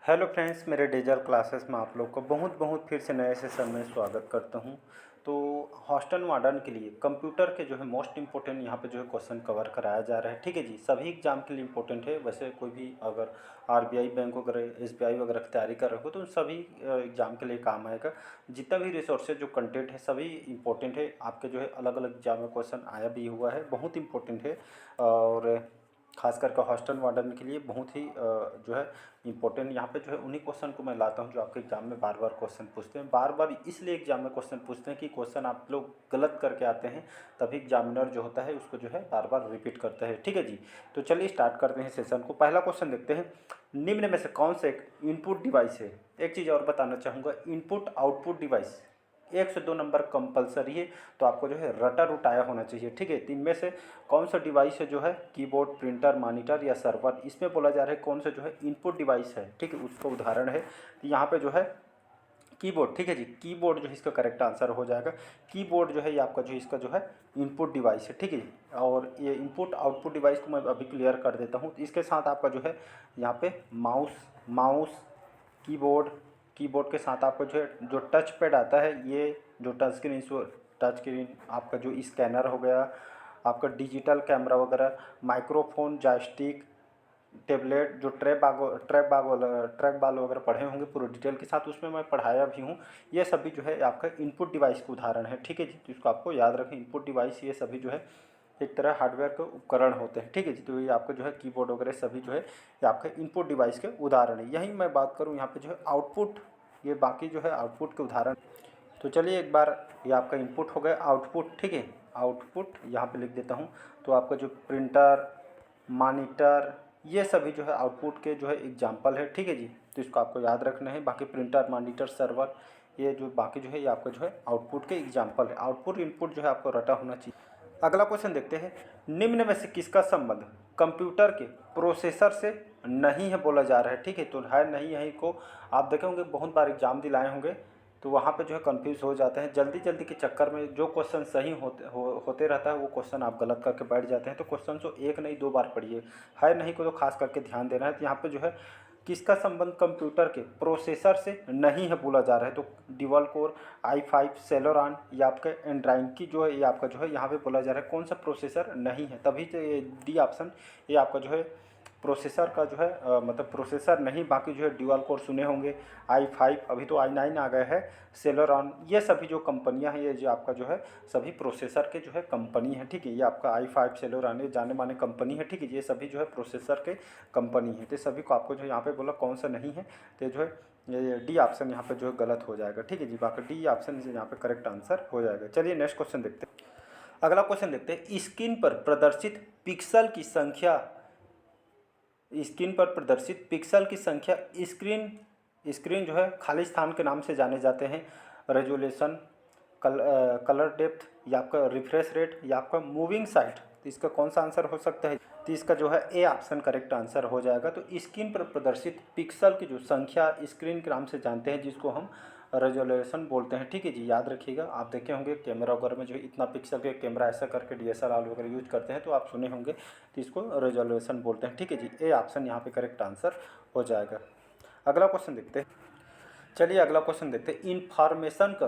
Hello friends, मेरे डेजर classes में आप लोग को बहुत बहुत फिर से नए सेशन में स्वागत करता हूं। तो हॉस्टल वार्डन के लिए कंप्यूटर के जो है मोस्ट इंपॉर्टेंट यहाँ पे जो है क्वेश्चन कवर कराया जा रहा है। ठीक है जी, सभी एग्जाम के लिए इंपॉर्टेंट है। वैसे कोई भी अगर आरबीआई बैंक वगैरह एसबीआई वगैरह की तैयारी कर रहे हो तो उन सभी एग्जाम के लिए काम आएगा। जितना भी रिसोर्सेज जो कंटेंट है सभी इंपॉर्टेंट है। आपके जो है अलग अलग एग्जाम में क्वेश्चन आया भी हुआ है, बहुत इंपॉर्टेंट है। और खास करके हॉस्टल वार्डन के लिए बहुत ही जो है इंपॉर्टेंट यहाँ पे जो है उन्हीं क्वेश्चन को मैं लाता हूँ जो आपके एग्जाम में बार बार क्वेश्चन पूछते हैं। बार बार इसलिए एग्जाम में क्वेश्चन पूछते हैं कि क्वेश्चन आप लोग गलत करके आते हैं, तभी एग्जामिनर जो होता है उसको जो है बार बार रिपीट करता है। ठीक है जी, तो चलिए स्टार्ट करते हैं सेशन को। पहला क्वेश्चन देखते हैं, निम्न में से कौन से एक इनपुट डिवाइस है। एक चीज़ और बताना चाहूँगा, इनपुट आउटपुट डिवाइस 1 से 2 नंबर कंपलसरी है, तो आपको जो है रटा रुटाया होना चाहिए। ठीक है, तो इनमें से कौन सा डिवाइस है जो है कीबोर्ड, प्रिंटर, मॉनिटर या सर्वर। इसमें बोला जा रहा है कौन सा जो है इनपुट डिवाइस है। ठीक है, उसका उदाहरण है। तो यहाँ पे जो है कीबोर्ड। ठीक है जी, कीबोर्ड जो है इसका करेक्ट आंसर हो जाएगा। कीबोर्ड जो है ये आपका जो इसका जो है इनपुट डिवाइस है। ठीक है जी, और ये इनपुट आउटपुट डिवाइस को मैं अभी क्लियर कर देता हूँ। तो इसके साथ आपका जो है यहाँ पे माउस माउस कीबोर्ड, कीबोर्ड के साथ आपको जो है जो टच पैड आता है, ये जो टच स्क्रीन आपका जो स्कैनर हो गया, आपका डिजिटल कैमरा वगैरह, माइक्रोफोन, जॉयस्टिक, टेबलेट, जो ट्रैक बाल वगैरह पढ़े होंगे पूरे डिटेल के साथ, उसमें मैं पढ़ाया भी हूँ। ये सभी जो है आपका इनपुट डिवाइस का उदाहरण है। ठीक है जी, तो इसको आपको याद रखें। इनपुट डिवाइस ये सभी जो है एक तरह हार्डवेयर के उपकरण होते हैं। ठीक है जी, तो ये आपका जो है कीबोर्ड वगैरह सभी जो है ये आपका इनपुट डिवाइस के उदाहरण है। यही मैं बात करूँ यहाँ पे जो है आउटपुट, ये बाकी जो है आउटपुट के उदाहरण। तो चलिए एक बार, ये आपका इनपुट हो गया, आउटपुट। ठीक है, आउटपुट यहाँ पे लिख देता हूँ। तो आपका जो प्रिंटर, मॉनिटर, ये सभी जो है आउटपुट के जो है एग्जाम्पल है। ठीक है जी, तो इसको आपको याद रखना है। बाकी प्रिंटर, मॉनिटर, सर्वर, ये जो बाकी जो है ये आपका जो है आउटपुट के एग्जाम्पल है। आउटपुट इनपुट जो है आपको रटा होना चाहिए। अगला क्वेश्चन देखते हैं, निम्न में से किसका संबंध कंप्यूटर के प्रोसेसर से नहीं है बोला जा रहा है। ठीक है, तो है नहीं यही को आप देखे होंगे, बहुत बार एग्जाम दिलाए होंगे, तो वहाँ पे जो है कंफ्यूज हो जाते हैं। जल्दी जल्दी के चक्कर में जो क्वेश्चन सही होते रहता है वो क्वेश्चन आप गलत करके बैठ जाते हैं। तो क्वेश्चन को एक नहीं दो बार पढ़िए, है नहीं को तो खास करके ध्यान देना है। तो यहाँ पे जो है किसका संबंध कंप्यूटर के प्रोसेसर से नहीं है बोला जा रहा है, तो ड्यूल कोर, i5, सेलोरॉन या आपका एंड्राइड की जो है ये आपका जो है यहाँ पे बोला जा रहा है कौन सा प्रोसेसर नहीं है। तभी तो ये डी ऑप्शन ये आपका जो है प्रोसेसर का जो है मतलब प्रोसेसर नहीं। बाकी जो है ड्यूल कोर सुने होंगे, i5, अभी तो i9 आ गए हैं, सेलोरॉन, ये सभी जो कंपनियां हैं ये जो आपका जो है सभी प्रोसेसर के जो है कंपनी है। ठीक है, ये आपका i5, सेलोरॉन ये जाने माने कंपनी है। ठीक है, ये सभी जो है प्रोसेसर के कंपनी है। तो सभी को आपको जो यहाँ पे बोला कौन सा नहीं है, तो जो है ये डी ऑप्शन यहाँ पे जो है गलत हो जाएगा। ठीक है जी, बाकी डी ऑप्शन यहाँ पे करेक्ट आंसर हो जाएगा। चलिए नेक्स्ट क्वेश्चन देखते हैं। अगला क्वेश्चन देखते हैं, स्क्रीन पर प्रदर्शित पिक्सल की संख्या, स्क्रीन पर प्रदर्शित पिक्सल की संख्या, स्क्रीन स्क्रीन जो है खाली स्थान के नाम से जाने जाते हैं। रेजोल्यूशन, कलर डेप्थ या आपका रिफ्रेश रेट या आपका मूविंग साइट। तो इसका कौन सा आंसर हो सकता है, तो इसका जो है ए ऑप्शन करेक्ट आंसर हो जाएगा। तो स्क्रीन पर प्रदर्शित पिक्सल की जो संख्या स्क्रीन के नाम से जानते हैं, जिसको हम रेजोल्यूशन बोलते हैं। ठीक है जी, याद रखिएगा। आप देखे होंगे कैमरा वगैरह में जो है इतना पिक्सल के कैमरा ऐसा करके डीएसएलआर वगैरह यूज करते हैं, तो आप सुने होंगे, तो इसको रेजोल्यूशन बोलते हैं। ठीक है जी, ए ऑप्शन यहाँ पे करेक्ट आंसर हो जाएगा। अगला क्वेश्चन देखते हैं। चलिए अगला क्वेश्चन देखते हैं, इंफॉर्मेशन का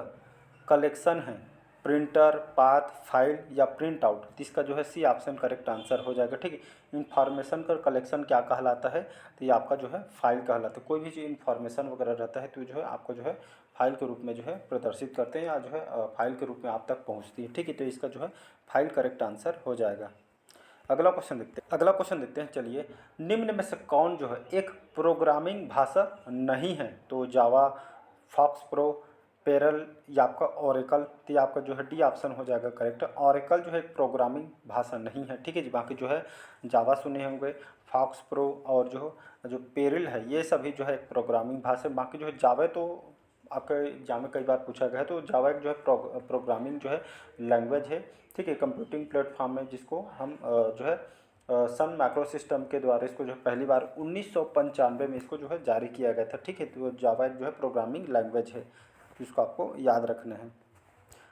कलेक्शन है प्रिंटर, पाथ, फाइल या प्रिंट आउट। तो इसका जो है सी ऑप्शन करेक्ट आंसर हो जाएगा। ठीक है, इंफॉर्मेशन का कलेक्शन क्या कहलाता है, तो ये आपका जो है फाइल कहलाता है। कोई भी जो इंफॉर्मेशन वगैरह रहता है तो जो है आपको जो है फाइल के रूप में जो है प्रदर्शित करते हैं, या जो है फाइल के रूप में आप तक पहुँचती है। ठीक है, तो इसका जो है फाइल करेक्ट आंसर हो जाएगा। अगला क्वेश्चन देखते हैं। अगला क्वेश्चन देखते हैं, चलिए, निम्न में से कौन जो है एक प्रोग्रामिंग भाषा नहीं है, तो जावा, फॉक्स प्रो, पेरल या आपका ओरेकल। तो ये आपका जो है डी ऑप्शन हो जाएगा करेक्ट। ओरेकल जो है एक प्रोग्रामिंग भाषा नहीं है। ठीक है जी, बाकी जो है जावा सुने होंगे, फॉक्स प्रो और जो पेरिल है, ये सभी जो है एक प्रोग्रामिंग भाषा। बाकी जो है जावा तो आपके एग्जाम में कई बार पूछा गया है, तो जावा एक जो है प्रोग्रामिंग जो है लैंग्वेज है। ठीक है, कंप्यूटिंग प्लेटफॉर्म में जिसको हम जो है सन माइक्रो सिस्टम के द्वारा इसको जो है पहली बार 1995 में इसको जो है जारी किया गया था। ठीक है, तो जावा एक जो है प्रोग्रामिंग लैंग्वेज है, तो इसको आपको याद रखना है।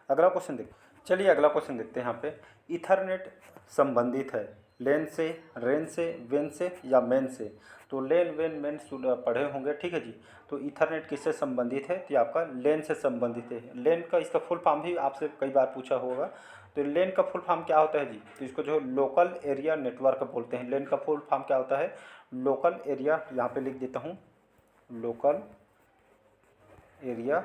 अगला क्वेश्चन चलिए अगला क्वेश्चन देखते हैं। यहाँ पे इथरनेट संबंधित है लेन से, रेन से, वेन से या मेन से। तो लेन, वेन, मेन पढ़े होंगे, ठीक है जी। तो ईथरनेट किससे संबंधित है? तो ये आपका लेन से संबंधित है। लेन का इसका फुल फॉर्म भी आपसे कई बार पूछा होगा। तो लेन का फुल फॉर्म क्या होता है जी? तो इसको जो लोकल एरिया नेटवर्क बोलते हैं। लेन का फुल फॉर्म क्या होता है? लोकल एरिया, यहाँ पे लिख देता हूँ, लोकल एरिया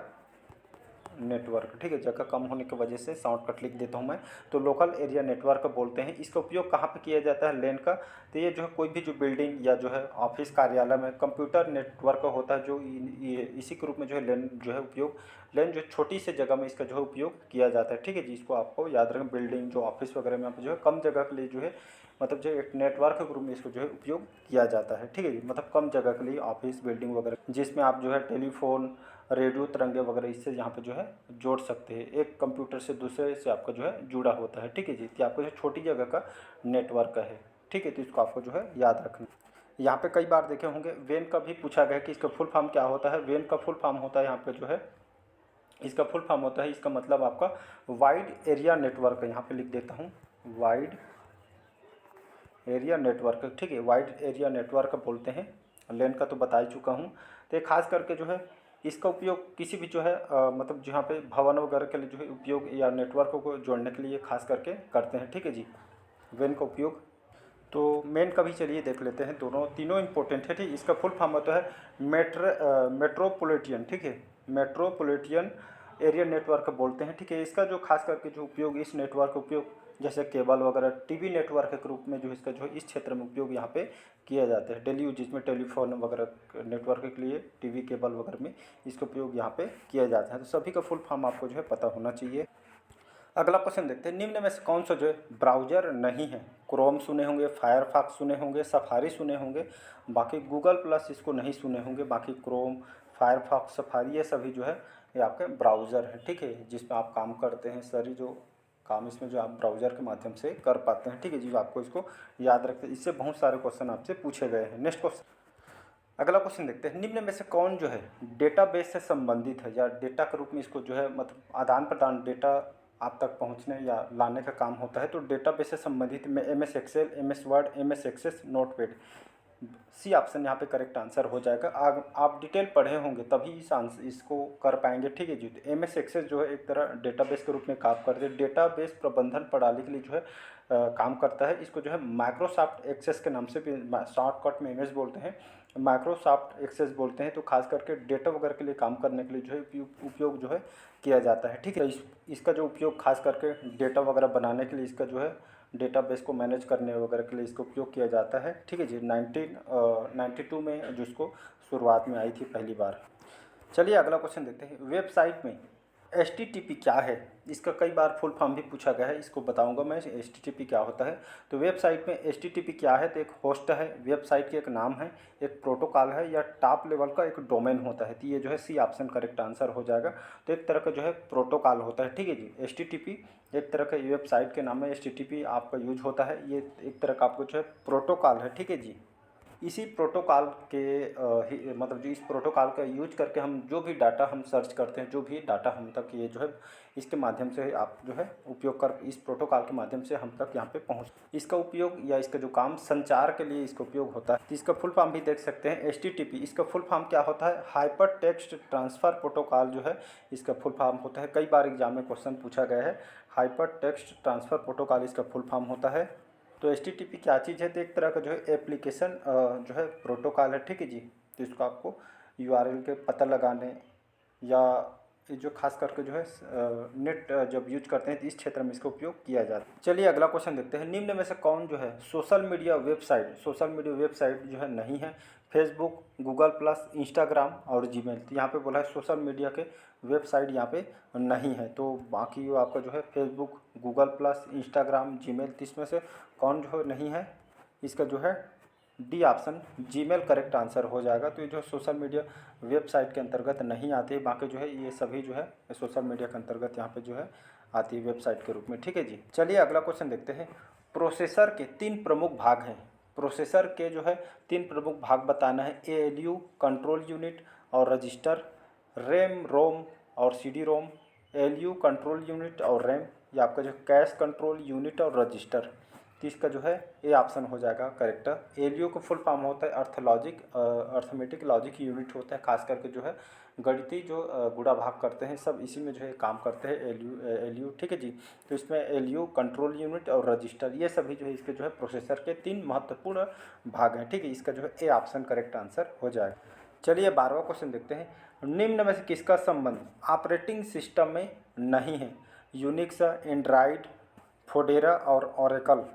नेटवर्क, ठीक है। जगह कम होने की वजह से शॉर्टकट लिख देता हूँ मैं। तो लोकल एरिया नेटवर्क बोलते हैं। इसका उपयोग कहाँ पे किया जाता है लेन का? तो ये जो है कोई भी जो बिल्डिंग या जो है ऑफिस कार्यालय में कंप्यूटर नेटवर्क होता है, जो ये इसी के रूप में जो है लेन जो है उपयोग, लेन जो छोटी सी जगह में इसका जो है उपयोग किया जाता है, ठीक है जी। इसको आपको याद रखें, बिल्डिंग जो ऑफिस वगैरह में आप जो है कम जगह के लिए जो है मतलब जो एक नेटवर्क के रूप में इसको जो है उपयोग किया जाता है, ठीक है जी। मतलब कम जगह के लिए ऑफिस बिल्डिंग वगैरह, जिसमें आप जो है टेलीफोन, रेडियो तरंगे वगैरह इससे यहाँ पे जो है जोड़ सकते हैं। एक कंप्यूटर से दूसरे से आपका जो है जुड़ा होता है, ठीक है जी। कि आपको जो छोटी जगह का नेटवर्क है, ठीक है। तो इसको आपको जो है याद रखना। यहाँ पे कई बार देखे होंगे वेन का भी पूछा गया कि इसका फुल फॉर्म क्या होता है। वेन का फुल फॉर्म होता है यहाँ पे जो है, इसका फुल फॉर्म होता है, इसका मतलब आपका वाइड एरिया नेटवर्क है। यहाँ पे लिख देता हूँ, वाइड एरिया नेटवर्क, ठीक है। वाइड एरिया नेटवर्क बोलते हैं। लेन का तो बता ही चुका हूँ। तो ये खास करके जो है इसका उपयोग किसी भी जो है मतलब जहाँ पे भवन वगैरह के लिए जो है उपयोग या नेटवर्क को जोड़ने के लिए खास करके करते हैं, ठीक है जी, वेन का उपयोग। तो मेन का भी चलिए देख लेते हैं, दोनों तीनों इंपॉर्टेंट है, ठीक। इसका फुल फॉर्म होता है मेट्रोपॉलिटन, ठीक है। मेट्रोपॉलिटन एरिया नेटवर्क बोलते हैं, ठीक है। इसका जो खास करके जो उपयोग, इस नेटवर्क का उपयोग जैसे केबल वगैरह, टीवी नेटवर्क के रूप में जो इसका जो इस क्षेत्र में उपयोग यहाँ पे किया जाता है डेली यूज, जिसमें टेलीफोन वगैरह नेटवर्क के लिए टीवी केबल वगैरह में इसका उपयोग यहाँ पे किया जाता है। तो सभी का फुल फॉर्म आपको जो है पता होना चाहिए। अगला क्वेश्चन देखते हैं, निम्न में से कौन सा जो है ब्राउजर नहीं है? क्रोम सुने होंगे, फायरफॉक्स सुने होंगे, सफारी सुने होंगे, बाकी गूगल प्लस इसको नहीं सुने होंगे। बाकी क्रोम, फायरफॉक्स, सफारी ये सभी जो है ये आपके ब्राउज़र हैं, ठीक है। जिसमें आप काम करते हैं, सारी जो काम इसमें जो आप ब्राउज़र के माध्यम से कर पाते हैं, ठीक है जी। आपको इसको याद रखते हैं, इससे बहुत सारे क्वेश्चन आपसे पूछे गए हैं। नेक्स्ट क्वेश्चन, अगला क्वेश्चन देखते हैं, निम्न में से कौन जो है डेटाबेस से संबंधित है या डेटा के रूप में इसको जो है मतलब आदान प्रदान डेटा आप तक पहुंचने या लाने का काम होता है। तो डेटाबेस से संबंधित में M S excel, M S word, M S access, notepad, C option यहाँ पे करेक्ट आंसर हो जाएगा। आप डिटेल पढ़े होंगे तभी इसको कर पाएंगे, ठीक है जी। तो एम एस एक्सेस जो है एक तरह डेटाबेस के रूप में काम करते हैं, डेटाबेस प्रबंधन प्रणाली के लिए जो है काम करता है। इसको जो है माइक्रोसॉफ्ट एक्सेस के नाम से भी शॉर्टकट में एमएस बोलते हैं, माइक्रोसॉफ्ट एक्सेस बोलते हैं। तो खास करके डेटा वगैरह के लिए काम करने के लिए जो है उपयोग जो है किया जाता है, ठीक है। इसका जो उपयोग खास करके डेटा वगैरह बनाने के लिए, इसका जो है डेटाबेस को मैनेज करने वगैरह के लिए इसका उपयोग किया जाता है, ठीक है जी। 1992 में जो इसको शुरुआत में आई थी पहली बार। चलिए अगला क्वेश्चन देखते हैं, वेबसाइट में HTTP क्या है? इसका कई बार फुल फॉर्म भी पूछा गया है, इसको बताऊंगा मैं HTTP क्या होता है। तो वेबसाइट में HTTP क्या है? तो एक होस्ट है, वेबसाइट के एक नाम है, एक प्रोटोकॉल है या टॉप लेवल का एक डोमेन होता है। तो ये जो है सी ऑप्शन करेक्ट आंसर हो जाएगा। तो एक तरह का जो है प्रोटोकॉल होता है, ठीक है जी। HTTP एक तरह का वेबसाइट के नाम में HTTP आपका यूज होता है, ये एक तरह का आपको जो है प्रोटोकॉल है, ठीक है जी। इसी प्रोटोकॉल के मतलब जो इस प्रोटोकॉल का यूज करके हम जो भी डाटा हम सर्च करते हैं, जो भी डाटा हम तक ये जो है इसके माध्यम से आप जो है उपयोग कर, इस प्रोटोकॉल के माध्यम से हम तक यहाँ पे पहुँच, इसका उपयोग या इसका जो काम संचार के लिए इसका उपयोग होता है। तो इसका फुल फॉर्म भी देख सकते हैं HTTP, इसका फुल फॉर्म क्या होता है? हाइपर टेक्स्ट ट्रांसफ़र प्रोटोकॉल जो है इसका फुल फॉर्म होता है। कई बार एग्जाम में क्वेश्चन पूछा गया है, हाइपर टेक्स्ट ट्रांसफ़र प्रोटोकॉल इसका फुल फॉर्म होता है। तो HTTP क्या चीज़ है? तो एक तरह का जो है एप्लीकेशन जो है प्रोटोकॉल है, ठीक है जी। तो इसको आपको URL के पता लगाने या ये जो खास करके जो है नेट जब यूज करते हैं तो इस क्षेत्र में इसका उपयोग किया जाता है। चलिए अगला क्वेश्चन देखते हैं, निम्न में से कौन जो है सोशल मीडिया वेबसाइट जो है नहीं है? फेसबुक, गूगल प्लस, इंस्टाग्राम और जीमेल। तो यहाँ पे बोला है सोशल मीडिया के वेबसाइट यहाँ पे नहीं है। तो बाकी वो आपका जो है Facebook, Google plus, Instagram, Gmail, तो इसमें से कौन जो है नहीं है? इसका जो है D option Gmail correct answer हो जाएगा। तो ये जो सोशल मीडिया वेबसाइट के अंतर्गत नहीं आती है, बाकी जो है ये सभी जो है सोशल मीडिया के अंतर्गत यहाँ पे जो है आती है वेबसाइट के रूप में, ठीक है जी। चलिए अगला क्वेश्चन देखते हैं, प्रोसेसर के 3 प्रमुख भाग हैं। प्रोसेसर के जो है 3 प्रमुख भाग बताना है, ALU कंट्रोल यूनिट और रजिस्टर, रैम रोम और CD रोम। ALU कंट्रोल यूनिट और रैम, ये आपका जो कैश कंट्रोल यूनिट और रजिस्टर। तो इसका जो है ए ऑप्शन हो जाएगा करेक्ट। एलयू का फुल फॉर्म होता है अर्थमेटिक लॉजिक यूनिट होता है, खास करके जो है गणितीय जो गुणा भाग करते हैं सब इसी में जो है काम करते हैं एलयू ठीक है जी। तो इसमें एलयू कंट्रोल यूनिट और रजिस्टर ये सभी जो है इसके जो है प्रोसेसर के 3 महत्वपूर्ण भाग हैं ठीक है। इसका जो है ए ऑप्शन करेक्ट आंसर हो जाएगा। चलिए 12वां क्वेश्चन देखते हैं। निम्न में से किसका संबंध ऑपरेटिंग सिस्टम में नहीं है? यूनिक्स, एंड्रॉइड, फोडेरा और ओरेकल।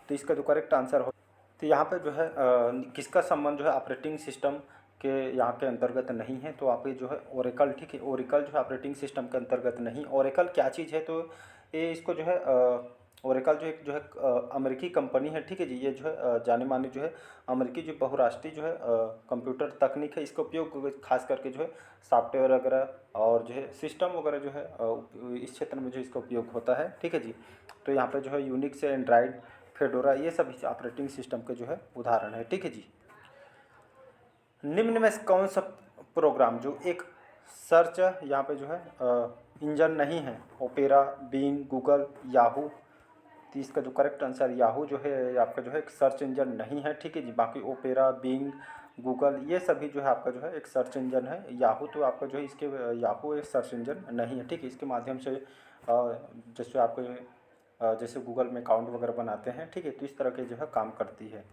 तो इसका जो करेक्ट आंसर हो, तो यहाँ पे जो है किसका संबंध जो है ऑपरेटिंग सिस्टम के यहाँ के अंतर्गत नहीं है, तो आप ये जो है ओरेकल ठीक है, ओरेकल जो है ऑपरेटिंग सिस्टम के अंतर्गत नहीं। ओरेकल क्या चीज़ है? तो ये इसको जो है ओरेकल जो एक जो है अमेरिकी कंपनी है ठीक है जी। ये जो है जाने माने जो है अमेरिकी जो बहुराष्ट्रीय जो है कंप्यूटर तकनीक है, इसका उपयोग खास करके जो है सॉफ्टवेयर वगैरह और जो है सिस्टम वगैरह जो है इस क्षेत्र में जो इसका उपयोग होता है ठीक है जी। तो यहाँ पे जो है यूनिक्स, एंड्रॉइड, फेडोरा ये सब ऑपरेटिंग सिस्टम के जो है उदाहरण है ठीक है जी। निम्न में से कौन सा प्रोग्राम जो एक सर्च यहाँ पे जो है इंजन नहीं है? Opera, Bing, Google, Yahoo. तो इसका जो करेक्ट आंसर याहू जो है आपका जो है एक सर्च इंजन नहीं है ठीक है जी। बाकी ओपेरा, बिंग, गूगल ये सभी जो है आपका जो है एक सर्च इंजन है। याहू तो आपका जो है इसके याहू एक सर्च इंजन नहीं है ठीक है। इसके माध्यम से जैसे आपको जैसे गूगल में अकाउंट वगैरह बनाते हैं ठीक है, तो इस तरह के जो है काम करती है।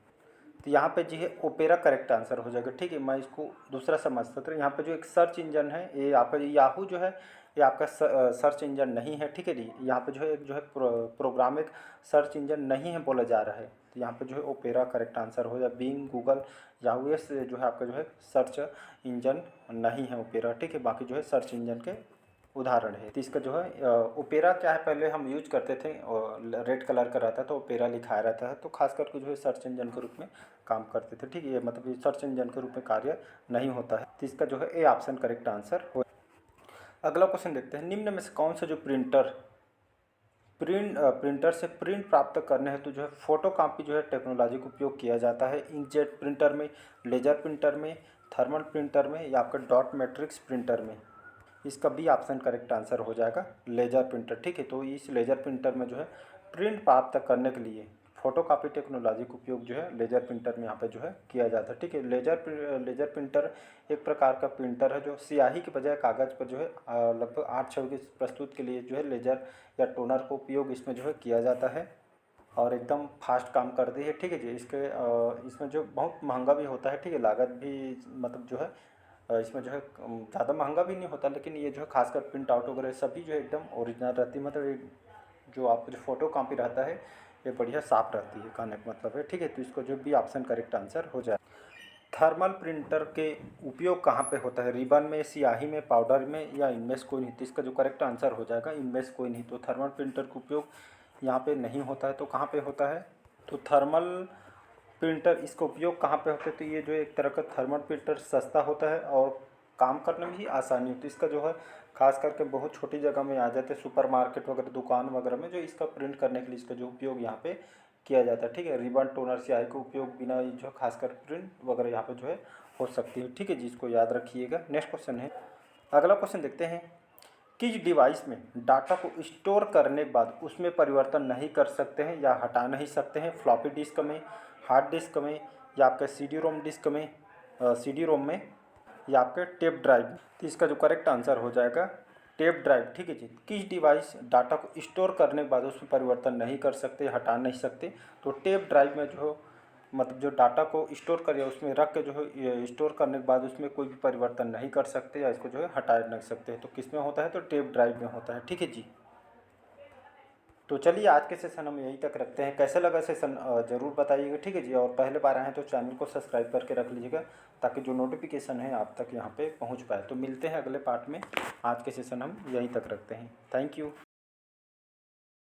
तो यहाँ पे जो है ओपेरा करेक्ट आंसर हो जाएगा ठीक है। मैं इसको दूसरा समझ सकता हूँ। यहाँ पे जो एक सर्च इंजन है ये आपका याहू जो है ये आपका सर्च इंजन नहीं है ठीक है जी। यहाँ पे जो है एक जो है प्रोग्राम एक सर्च इंजन नहीं है बोला जा रहा है, तो यहाँ पे जो है ओपेरा करेक्ट आंसर हो जाए। बिंग, गूगल, याहू ये जो है आपका जो है सर्च इंजन नहीं है ओपेरा ठीक है। बाकी जो है सर्च इंजन के उदाहरण है। तो इसका जो है ओपेरा क्या है, पहले हम यूज करते थे और रेड कलर का रहता था तो ओपेरा लिखाया रहता है, तो खास करके जो है सर्च इंजन के रूप में काम करते थे ठीक है। ये मतलब ये सर्च इंजन के रूप में कार्य नहीं होता है, तो इसका जो है ए ऑप्शन करेक्ट आंसर हो। अगला क्वेश्चन देखते हैं। निम्न में से कौन सा जो प्रिंटर से प्रिंट प्राप्त करने हेतु जो है फोटो कॉपी जो है टेक्नोलॉजी का उपयोग किया जाता है? इंकजेट प्रिंटर में, लेजर प्रिंटर में, थर्मल प्रिंटर में या आपका डॉट मैट्रिक्स प्रिंटर में? इसका बी ऑप्शन करेक्ट आंसर हो जाएगा लेजर प्रिंटर ठीक है। तो इस लेजर प्रिंटर में जो है प्रिंट प्राप्त करने के लिए फोटोकॉपी टेक्नोलॉजी का उपयोग जो है लेजर प्रिंटर में यहाँ पे जो है किया जाता है ठीक है। लेजर प्रिंटर एक प्रकार का प्रिंटर है जो स्याही के बजाय कागज़ पर जो है लगभग 8 छवि की प्रस्तुत के लिए जो है लेजर या टोनर का उपयोग इसमें जो है किया जाता है और एकदम फास्ट काम करती है ठीक है जी। इसमें जो बहुत महंगा भी होता है ठीक है, लागत भी मतलब जो है इसमें जो है ज़्यादा महंगा भी नहीं होता, लेकिन ये जो है खासकर प्रिंट आउट वगैरह सभी जो है एकदम ओरिजिनल रहती है। मतलब जो आपको जो फोटो कॉपी रहता है ये बढ़िया साफ रहती है, कहने का मतलब है ठीक है। तो इसको जो भी ऑप्शन करेक्ट आंसर हो जाए। थर्मल प्रिंटर के उपयोग कहाँ पे होता है? रिबन में, स्याही में, पाउडर में या इनमें से कोई नहीं? तो इसका जो करेक्ट आंसर हो जाएगा इनमें से कोई नहीं। तो थर्मल प्रिंटर का उपयोग यहाँ पे नहीं होता है, तो कहाँ पे होता है? तो थर्मल प्रिंटर इसका उपयोग कहाँ पे होता है? तो ये जो एक तरह का थर्मल प्रिंटर सस्ता होता है और काम करने में भी आसानी होती है। इसका जो है खास करके बहुत छोटी जगह में आ जाते हैं, सुपर मार्केट वगैरह, दुकान वगैरह में जो इसका प्रिंट करने के लिए इसका जो उपयोग यहाँ पे किया जाता है ठीक है। रिबन, टोनर, स्याही का उपयोग बिना जो खासकर प्रिंट वगैरह यहाँ पे जो है हो सकती है ठीक है जी। इसको याद रखिएगा। नेक्स्ट क्वेश्चन है, अगला क्वेश्चन देखते हैं। किस डिवाइस में डाटा को स्टोर करने के बाद उसमें परिवर्तन नहीं कर सकते हैं या हटा नहीं सकते हैं? फ्लॉपी डिस्क में, हार्ड डिस्क में या आपके सी डी रोम में या आपके टेप ड्राइव में? तो इसका जो करेक्ट आंसर हो जाएगा टेप ड्राइव ठीक है जी। किस डिवाइस डाटा को स्टोर करने के बाद उसमें परिवर्तन नहीं कर सकते, हटा नहीं सकते? तो टेप ड्राइव में जो मतलब जो डाटा को स्टोर करिए उसमें रख के जो है स्टोर करने के बाद उसमें कोई भी परिवर्तन नहीं कर सकते या इसको जो है हटा नहीं सकते। तो किस में होता है? तो टेप ड्राइव में होता है ठीक है जी। तो चलिए आज के सेशन हम यहीं तक रखते हैं। कैसे लगा सेशन ज़रूर बताइएगा ठीक है जी। और पहले बार आए हैं तो चैनल को सब्सक्राइब करके रख लीजिएगा ताकि जो नोटिफिकेशन है आप तक यहाँ पे पहुँच पाए। तो मिलते हैं अगले पार्ट में। आज के सेशन हम यहीं तक रखते हैं। Thank you.